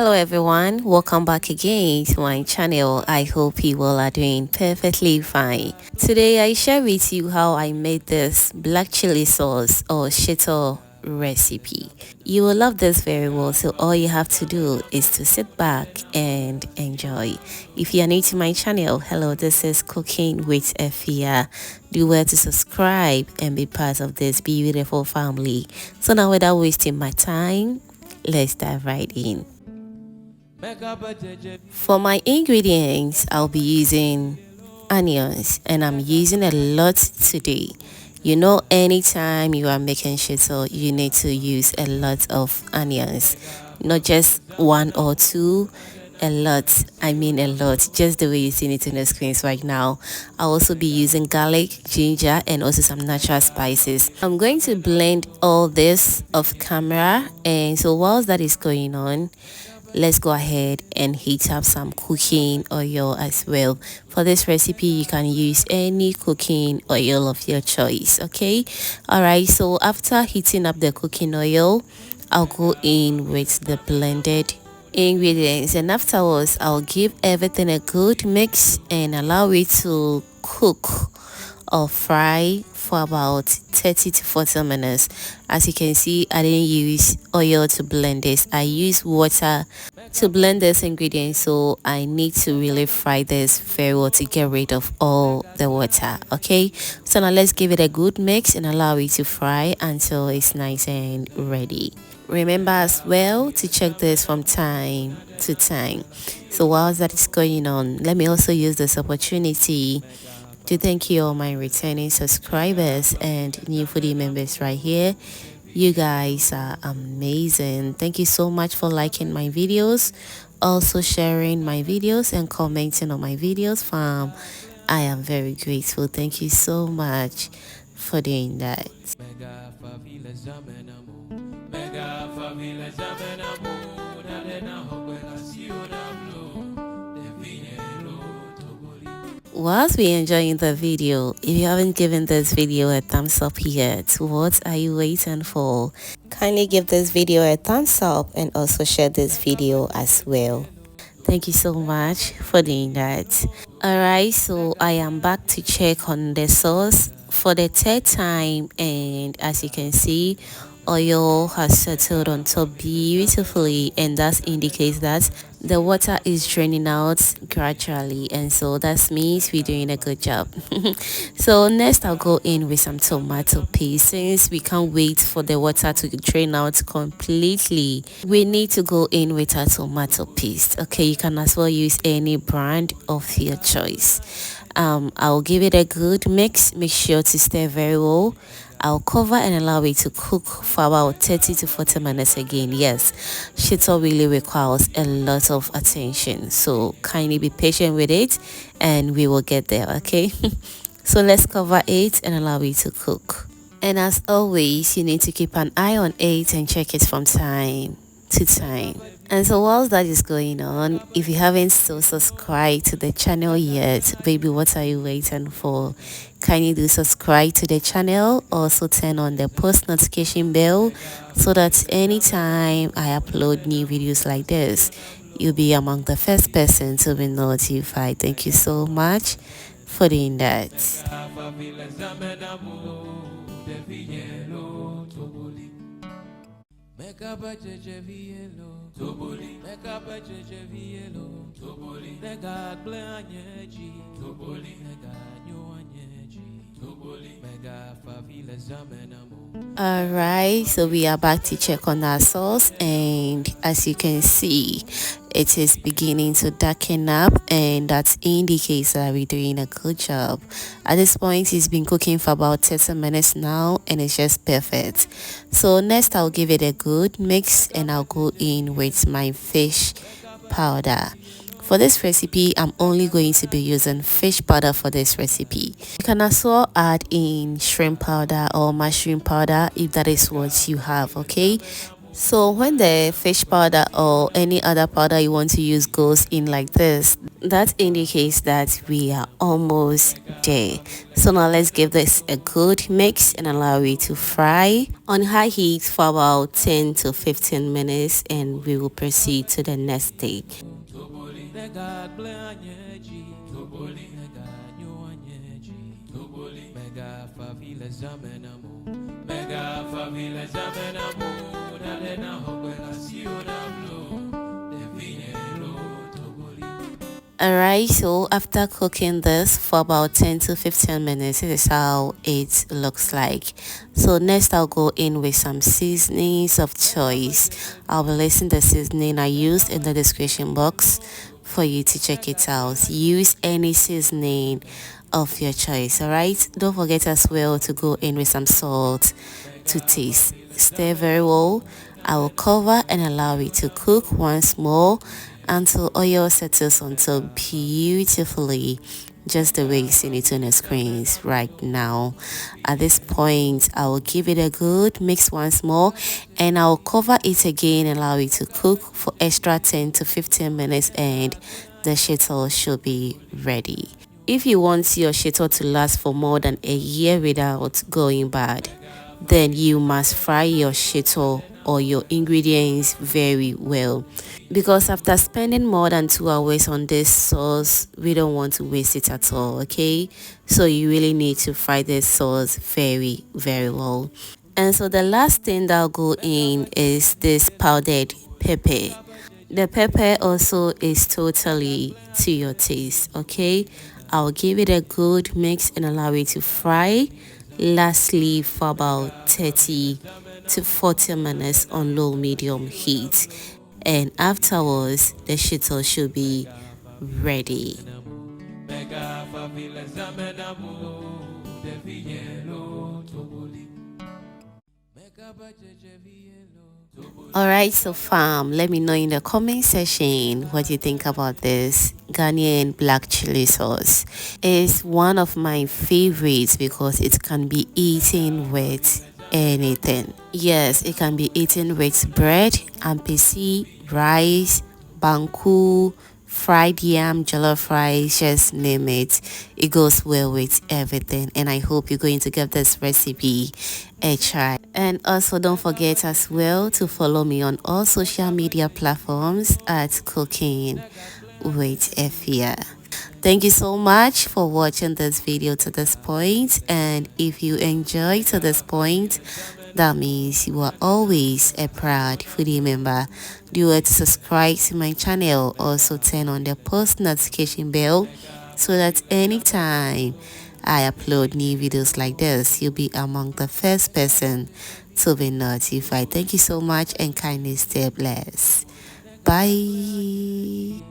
Hello everyone, welcome back again to my channel. I hope you all are doing perfectly fine. Today I share with you how I made this black chili sauce or SHITO recipe. You will love this very well, so all you have to do is to sit back and enjoy. If you are new to my channel, hello, this is Cooking with Efia. Do well to subscribe and be part of this beautiful family. So now, without wasting my time, let's dive right in. For my ingredients, I'll be using onions, and I'm using a lot today. You know, anytime you are making SHITO, you need to use a lot of onions, not just one or two. A lot, I mean a lot, just the way you see it in the screens right now. I'll also be using garlic, ginger, and also some natural spices. I'm going to blend all this off camera, and so whilst that is going on, let's go ahead and heat up some cooking oil as well. For this recipe, you can use any cooking oil of your choice. Okay, all right, so after heating up the cooking oil, I'll go in with the blended ingredients, and afterwards I'll give everything a good mix and allow it to cook or fry for about 30 to 40 minutes. As you can see, I didn't use oil to blend this. I used water to blend this ingredient, so I need to really fry this very well to get rid of all the water. Okay, so now let's give it a good mix and allow it to fry until it's nice and ready. Remember as well to check this from time to time. So while that is going on, let me also use this opportunity to thank you all my returning subscribers and new foodie members right here. You guys are amazing. Thank you so much for liking my videos, also sharing my videos and commenting on my videos, fam. I am very grateful. Thank you so much for doing that. Whilst we enjoying the video, if you haven't given this video a thumbs up yet, what are you waiting for? Kindly give this video a thumbs up and also share this video as well. Thank you so much for doing that. Alright, so I am back to check on the sauce for the third time, and as you can see, oil has settled on top beautifully, and that indicates that the water is draining out gradually, and so that means we're doing a good job. So next I'll go in with some tomato paste. Since we can't wait for the water to drain out completely, we need to go in with our tomato paste. Okay, you can as well use any brand of your choice. I'll give it a good mix. Make sure to stir very well. I'll cover and allow it to cook for about 30 to 40 minutes again. Yes, SHITO really requires a lot of attention, so kindly be patient with it and we will get there. Okay, so let's cover it and allow it to cook. And as always, you need to keep an eye on it and check it from time to time. And so whilst that is going on, if you haven't still subscribed to the channel yet, baby, what are you waiting for? Kindly do subscribe to the channel. Also turn on the post notification bell so that anytime I upload new videos like this, you'll be among the first person to be notified. Thank you so much for doing that. Alright, so we are back to check on our sauce, and as you can see, it is beginning to darken up, and that indicates that we're doing a good job. At this point, it's been cooking for about 30 minutes now, and it's just perfect. So next I'll give it a good mix, and I'll go in with my fish powder. For this recipe, I'm only going to be using fish powder for this recipe. You can as well add in shrimp powder or mushroom powder if that is what you have. Okay, So when the fish powder or any other powder you want to use goes in like this, that indicates that we are almost there. So now let's give this a good mix and allow it to fry on high heat for about 10 to 15 minutes, and we will proceed to the next stage. Alright, so after cooking this for about 10 to 15 minutes, this is how it looks like. So next I'll go in with some seasonings of choice. I'll be listing the seasoning I used in the description box for you to check it out. Use any seasoning of your choice. Alright, don't forget as well to go in with some salt to taste. Stir very well. I will cover and allow it to cook once more until oil settles on top beautifully, just the way you see it on the screens right now. At this point, I will give it a good mix once more, and I'll cover it again and allow it to cook for extra 10 to 15 minutes, and the shito should be ready. If you want your shito to last for more than a year without going bad, then you must fry your shito or your ingredients very well, because after spending more than 2 hours on this sauce, we don't want to waste it at all. Okay, so you really need to fry this sauce very well. And so the last thing that'll go in is this powdered pepper. The pepper also is totally to your taste. Okay, I'll give it a good mix and allow it to fry lastly for about 30 to 40 minutes on low medium heat, and afterwards the shito should be ready. Alright, so fam, let me know in the comment section what you think about this Ghanaian black chili sauce. It's one of my favorites because it can be eaten with anything. Yes, it can be eaten with bread, ampesi, rice, banku, fried yam, jollof rice, just name it. It goes well with everything, and I hope you're going to give this recipe a try. And also don't forget as well to follow me on all social media platforms at Cooking with Efia. Thank you so much for watching this video to this point, and if you enjoyed to this point, that means you are always a proud foodie member. Do it to subscribe to my channel, also turn on the post notification bell so that anytime I upload new videos like this, you'll be among the first person to be notified. Thank you so much, and kindly stay blessed. Bye.